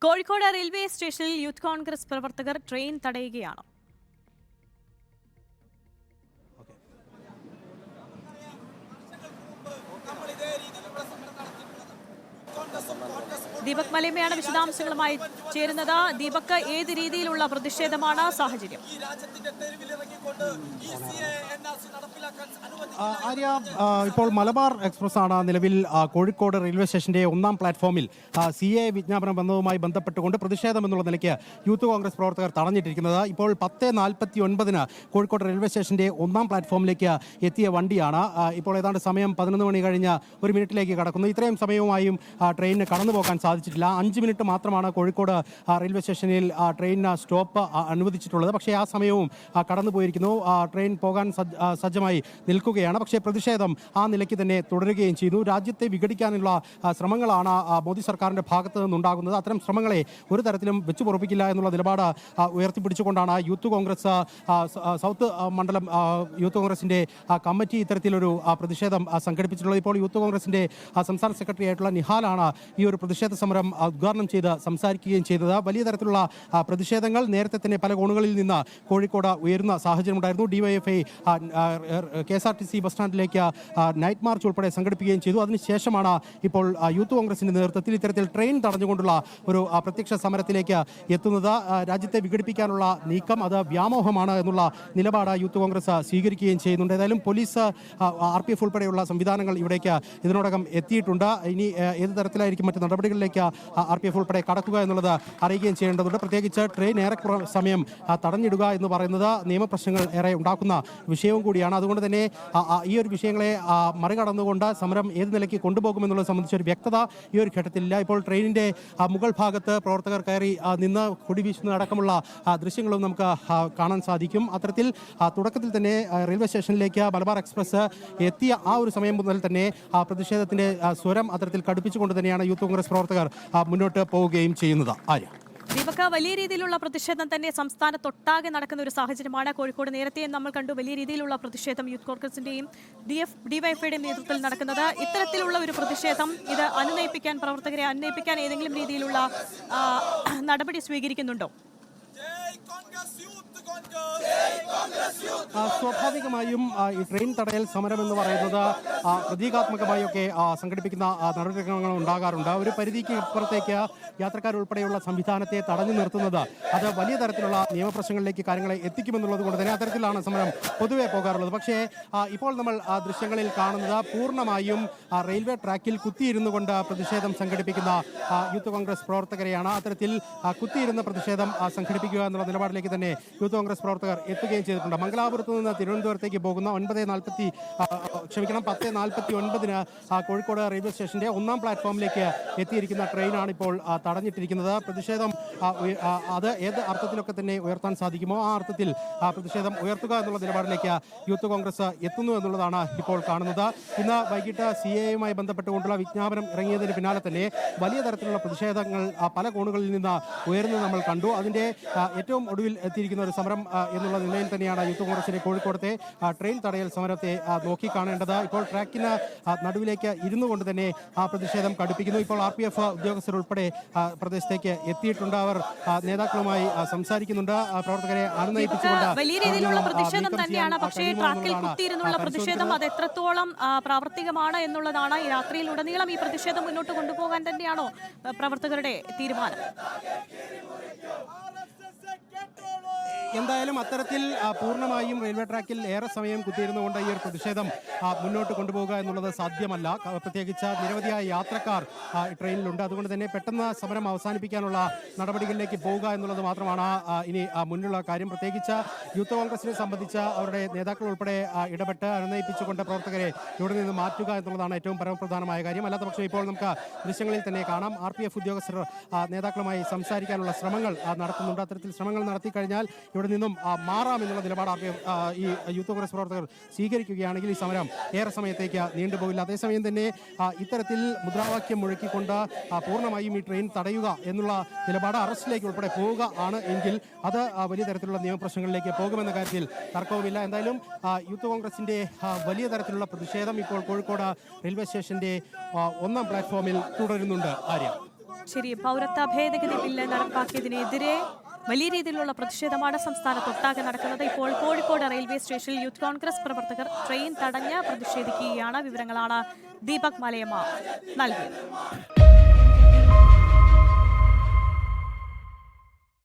Kozhikode railway സ്റ്റേഷനിൽ youth Congress പ്രവർത്തകർ train തടയുകയാണ്. ദീപക് മലയമ്മയാണ് വിശദാംശങ്ങളുമായി ചേരുന്നത്. ദീപക്, ഏത് രീതിയിലുള്ള പ്രതിഷേധമാണ് സാഹചര്യം? ആര്യ, ഇപ്പോൾ മലബാർ എക്സ്പ്രസ് ആണ് നിലവിൽ കോഴിക്കോട് റെയിൽവേ സ്റ്റേഷന്റെ ഒന്നാം പ്ലാറ്റ്ഫോമിൽ CA വിജ്ഞാപനം വന്നതുമായി ബന്ധപ്പെട്ടുകൊണ്ട് പ്രതിഷേധം എന്നുള്ള നിലയ്ക്ക് യൂത്ത് കോൺഗ്രസ് പ്രവർത്തകർ തടഞ്ഞിട്ടിരിക്കുന്നത്. ഇപ്പോൾ 10:49 കോഴിക്കോട് റെയിൽവേ സ്റ്റേഷന്റെ ഒന്നാം പ്ലാറ്റ്ഫോമിലേക്ക് എത്തിയ വണ്ടിയാണ്. ഇപ്പോൾ ഏതാണ്ട് സമയം 11 മണി കഴിഞ്ഞ് 1 മിനിറ്റിലേക്ക് കടക്കുന്നു. ഇത്രയും സമയവുമായും ട്രെയിനിന് കടന്നു പോകാൻ സാധിച്ചിട്ടില്ല. 5 മിനിറ്റ് മാത്രമാണ് കോഴിക്കോട് റെയിൽവേ സ്റ്റേഷനിൽ ട്രെയിനിന് സ്റ്റോപ്പ് അനുവദിച്ചിട്ടുള്ളത്. പക്ഷേ ആ സമയവും കടന്നു പോയിരിക്കുന്നു. ട്രെയിൻ പോകാൻ സജ്ജമായി നിൽക്കുകയാണ്. പക്ഷേ പ്രതിഷേധം ആ നിലയ്ക്ക് തന്നെ തുടരുകയും ചെയ്യുന്നു. രാജ്യത്തെ വിഘടിക്കാനുള്ള ശ്രമങ്ങളാണ് മോദി സർക്കാരിൻ്റെ ഭാഗത്ത് നിന്നുണ്ടാകുന്നത്. അത്തരം ശ്രമങ്ങളെ ഒരു തരത്തിലും വെച്ചു പൊറുപ്പിക്കില്ല എന്നുള്ള നിലപാട് ഉയർത്തിപ്പിടിച്ചുകൊണ്ടാണ് യൂത്ത് കോൺഗ്രസ് സൗത്ത് മണ്ഡലം യൂത്ത് കോൺഗ്രസിൻ്റെ കമ്മിറ്റി ഇത്തരത്തിലൊരു പ്രതിഷേധം സംഘടിപ്പിച്ചിട്ടുള്ളത്. ഇപ്പോൾ യൂത്ത് കോൺഗ്രസിൻ്റെ സംസ്ഥാന സെക്രട്ടറി ആയിട്ടുള്ള നിഹാലാണ് ഈ ഒരു പ്രതിഷേധ സമരം ഉദ്ഘാടനം ചെയ്ത് സംസാരിക്കുകയും ചെയ്തത്. വലിയ തരത്തിലുള്ള പ്രതിഷേധങ്ങൾ നേരത്തെ തന്നെ പല കോണുകളിൽ നിന്ന് കോഴിക്കോട് ഉയരുന്ന സാഹചര്യമുണ്ടായിരുന്നു. DYFI KSRTC ബസ് സ്റ്റാൻഡിലേക്ക് നൈറ്റ് മാർച്ച് ഉൾപ്പെടെ സംഘടിപ്പിക്കുകയും ചെയ്തു. അതിനുശേഷമാണ് ഇപ്പോൾ യൂത്ത് കോൺഗ്രസിന്റെ നേതൃത്വത്തിൽ ഇത്തരത്തിൽ ട്രെയിൻ തടഞ്ഞുകൊണ്ടുള്ള ഒരു പ്രത്യക്ഷ സമരത്തിലേക്ക് എത്തുന്നത്. രാജ്യത്തെ വിഘടിപ്പിക്കാനുള്ള നീക്കം അത് വ്യാമോഹമാണ് എന്നുള്ള നിലപാട് യൂത്ത് കോൺഗ്രസ് സ്വീകരിക്കുകയും ചെയ്യുന്നുണ്ട്. ഏതായാലും പോലീസ്, RPF ഉൾപ്പെടെയുള്ള സംവിധാനങ്ങൾ ഇവിടേക്ക് ഇതിനോടകം എത്തിയിട്ടുണ്ട്. ഇനി ഏത് തരത്തിലായിരിക്കും മറ്റ് നടപടികളിലേക്ക് RPF ഉൾപ്പെടെ കടക്കുക എന്നുള്ളത് അറിയുകയും ചെയ്യേണ്ടതുണ്ട്. പ്രത്യേകിച്ച് ട്രെയിൻ ഏറെ സമയം തടഞ്ഞിടുക എന്ന് പറയുന്നത് നിയമപ്രശ്നങ്ങൾ ഏറെ ഉണ്ടാക്കുന്ന വിഷയവും കൂടിയാണ്. അതുകൊണ്ട് തന്നെ ഈ ഒരു വിഷയങ്ങളെ മറികടന്നുകൊണ്ട് സമരം ഏത് നിലയ്ക്ക് കൊണ്ടുപോകുമെന്നുള്ളത് സംബന്ധിച്ച ഒരു വ്യക്തത ഈ ഒരു ഘട്ടത്തിലില്ല. ഇപ്പോൾ ട്രെയിനിൻ്റെ മുകൾ ഭാഗത്ത് പ്രവർത്തകർ കയറി നിന്ന് കൊടിവീശുന്നതടക്കമുള്ള ദൃശ്യങ്ങളും നമുക്ക് കാണാൻ സാധിക്കും. അത്തരത്തിൽ തുടക്കത്തിൽ തന്നെ റെയിൽവേ സ്റ്റേഷനിലേക്ക് മലബാർ എക്സ്പ്രസ് എത്തിയ ആ ഒരു സമയം മുതൽ തന്നെ പ്രതിഷേധത്തിൻ്റെ സ്വരം അത്തരത്തിൽ കടുപ്പിച്ചുകൊണ്ട് തന്നെയാണ് യൂത്ത് കോൺഗ്രസ് പ്രവർത്തകർ മുന്നോട്ട് പോവുകയും ചെയ്യുന്നത്. ആര്യ, ദീപക, വലിയ രീതിയിലുള്ള പ്രതിഷേധം തന്നെ സംസ്ഥാനത്തൊട്ടാകെ നടക്കുന്ന ഒരു സാഹചര്യമാണ്. കോഴിക്കോട് നേരത്തെ നമ്മൾ കണ്ടു വലിയ രീതിയിലുള്ള പ്രതിഷേധം യൂത്ത് കോൺഗ്രസിന്റെയും DYFIയുടെയും നേതൃത്വത്തിൽ നടക്കുന്നത്. ഇത്തരത്തിലുള്ള ഒരു പ്രതിഷേധം ഇത് അനുനയിപ്പിക്കാൻ, പ്രവർത്തകരെ അനുനയിപ്പിക്കാൻ ഏതെങ്കിലും രീതിയിലുള്ള നടപടി സ്വീകരിക്കുന്നുണ്ടോ? സ്വാഭാവികമായും ഈ ട്രെയിൻ തടയൽ സമരം എന്ന് പറയുന്നത് പ്രതീകാത്മകമായൊക്കെ സംഘടിപ്പിക്കുന്ന നടപടിക്രമങ്ങൾ ഉണ്ടാകാറുണ്ട്. ഒരു പരിധിക്ക് ഇപ്പുറത്തേക്ക് യാത്രക്കാരുൾപ്പെടെയുള്ള സംവിധാനത്തെ തടഞ്ഞു നിർത്തുന്നത് അത് വലിയ തരത്തിലുള്ള നിയമപ്രശ്നങ്ങളിലേക്ക് കാര്യങ്ങളെ എത്തിക്കുമെന്നുള്ളത് കൊണ്ട് തന്നെ അത്തരത്തിലാണ് സമരം പൊതുവെ പോകാറുള്ളത്. പക്ഷേ ഇപ്പോൾ നമ്മൾ ദൃശ്യങ്ങളിൽ കാണുന്നത് പൂർണ്ണമായും റെയിൽവേ ട്രാക്കിൽ കുത്തിയിരുന്നു കൊണ്ട് പ്രതിഷേധം സംഘടിപ്പിക്കുന്ന യൂത്ത് കോൺഗ്രസ് പ്രവർത്തകരെയാണ്. അത്തരത്തിൽ കുത്തിയിരുന്ന പ്രതിഷേധം സംഘടിപ്പിക്കുക എന്നുള്ള നിലപാടിലേക്ക് തന്നെ യൂത്ത് കോൺഗ്രസ് പ്രവർത്തകർ എത്തുകയും ചെയ്തിട്ടുണ്ട്. മംഗലാപുരത്ത് നിന്ന് തിരുവനന്തപുരത്തേക്ക് പോകുന്ന 10:49 കോഴിക്കോട് റെയിൽവേ സ്റ്റേഷന്റെ ഒന്നാം പ്ലാറ്റ്ഫോമിലേക്ക് എത്തിയിരിക്കുന്ന ട്രെയിനാണ് ഇപ്പോൾ തടഞ്ഞിട്ടിരിക്കുന്നത്. പ്രതിഷേധം അത് ഏത് അർത്ഥത്തിലൊക്കെ തന്നെ ഉയർത്താൻ സാധിക്കുമോ ആ അർത്ഥത്തിൽ പ്രതിഷേധം ഉയർത്തുക എന്നുള്ള നിലപാടിലേക്ക് യൂത്ത് കോൺഗ്രസ് എത്തുന്നു എന്നുള്ളതാണ് ഇപ്പോൾ കാണുന്നത്. ഇന്ന് വൈകിട്ട് CAയുമായി ബന്ധപ്പെട്ടുകൊണ്ടുള്ള വിജ്ഞാപനം ഇറങ്ങിയതിന് പിന്നാലെ തന്നെ വലിയ തരത്തിലുള്ള പ്രതിഷേധങ്ങൾ പല കോണുകളിൽ നിന്ന് ഉയർന്നത് നമ്മൾ കണ്ടു. അതിന്റെ ഏറ്റവും ഒടുവിൽ എത്തിയിരിക്കുന്ന ഒരു സമരം എന്നുള്ള നിലയിൽ തന്നെയാണ് യൂത്ത് കോൺഗ്രസിന്റെ കോഴിക്കോടത്തെ ട്രെയിൻ തടയൽ സമരത്തെ നോക്കിക്കാണേണ്ടത്. ഇപ്പോൾ ട്രാക്കിന് നടുവിലേക്ക് ഇരുന്നു കൊണ്ട് തന്നെ ആ പ്രതിഷേധം കടുപ്പിക്കുന്നു. ഇപ്പോൾ RPF ഉദ്യോഗസ്ഥർ ഉൾപ്പെടെ പ്രദേശത്തേക്ക് എത്തിയിട്ടുണ്ട്. അവർ നേതാക്കളുമായി സംസാരിക്കുന്നുണ്ട്. പ്രവർത്തകരെ അനുനയിപ്പിച്ചുകൊണ്ട് വലിയ രീതിയിലുള്ള പ്രതിഷേധം തന്നെയാണ്. പക്ഷേ ട്രാക്കിൽ കുത്തിയിരുന്നുള്ള പ്രതിഷേധം അത് എത്രത്തോളം പ്രാവർത്തികമാണ് എന്നുള്ളതാണ്. ഈ രാത്രിയിലുടനീളം ഈ പ്രതിഷേധം മുന്നോട്ട് കൊണ്ടുപോകാൻ തന്നെയാണോ പ്രവർത്തകരുടെ തീരുമാനം? എന്തായാലും അത്തരത്തിൽ പൂർണ്ണമായും റെയിൽവേ ട്രാക്കിൽ ഏറെ സമയം കുത്തിയിരുന്നുകൊണ്ട് ഈ ഒരു പ്രതിഷേധം മുന്നോട്ട് കൊണ്ടുപോകുക എന്നുള്ളത് സാധ്യമല്ല. പ്രത്യേകിച്ച് നിരവധിയായ യാത്രക്കാർ ട്രെയിനിലുണ്ട്. അതുകൊണ്ട് തന്നെ പെട്ടെന്ന് സമരം അവസാനിപ്പിക്കാനുള്ള നടപടികളിലേക്ക് പോവുക എന്നുള്ളത് മാത്രമാണ് ഇനി മുന്നിലുള്ള കാര്യം. പ്രത്യേകിച്ച് യൂത്ത് കോൺഗ്രസിനെ സംബന്ധിച്ച് അവരുടെ നേതാക്കൾ ഉൾപ്പെടെ ഇടപെട്ട് അനുനയിപ്പിച്ചുകൊണ്ട് പ്രവർത്തകരെ ഇവിടെ നിന്ന് മാറ്റുക എന്നുള്ളതാണ് ഏറ്റവും പരമപ്രധാനമായ കാര്യം. അല്ലാത്ത പക്ഷം ഇപ്പോൾ നമുക്ക് ദൃശ്യങ്ങളിൽ തന്നെ കാണാം RPF ഉദ്യോഗസ്ഥർ നേതാക്കളുമായി സംസാരിക്കാനുള്ള ശ്രമങ്ങൾ നടത്തുന്നുണ്ട്. അത്തരത്തിൽ ശ്രമങ്ങൾ നടത്തി കഴിഞ്ഞാൽ ഇവിടെ നിന്നും മാറാമെന്നുള്ള നിലപാട് ഈ യൂത്ത് കോൺഗ്രസ് പ്രവർത്തകർ സ്വീകരിക്കുകയാണെങ്കിൽ ഈ സമരം ഏറെ സമയത്തേക്ക് നീണ്ടുപോകില്ല. അതേസമയം തന്നെ ഇത്തരത്തിൽ മുദ്രാവാക്യം മുഴക്കിക്കൊണ്ട് പൂർണ്ണമായും ഈ ട്രെയിൻ തടയുക എന്നുള്ള നിലപാട് അറസ്റ്റിലേക്ക് ഉൾപ്പെടെ പോവുക ആണ് എങ്കിൽ അത് വലിയ തരത്തിലുള്ള നിയമപ്രശ്നങ്ങളിലേക്ക് പോകുമെന്ന കാര്യത്തിൽ തർക്കവുമില്ല. എന്തായാലും യൂത്ത് കോൺഗ്രസിന്റെ വലിയ തരത്തിലുള്ള പ്രതിഷേധം ഇപ്പോൾ കോഴിക്കോട് റെയിൽവേ സ്റ്റേഷന്റെ ഒന്നാം പ്ലാറ്റ്ഫോമിൽ തുടരുന്നുണ്ട്. ആര്യ, ശരി, പൗരത്വ ഭേദഗതി ബില്ല് നടപ്പാക്കിയതിനെതിരെ വലിയ രീതിയിലുള്ള പ്രതിഷേധമാണ് സംസ്ഥാനത്തൊട്ടാകെ നടക്കുന്നത്. ഇപ്പോൾ കോഴിക്കോട് റെയിൽവേ സ്റ്റേഷനിൽ യൂത്ത് കോൺഗ്രസ് പ്രവർത്തകർ ട്രെയിൻ തടഞ്ഞ് പ്രതിഷേധിക്കുകയാണ്. വിവരങ്ങളാണ് ദീപക് മലയമ്മ നൽകിയത്.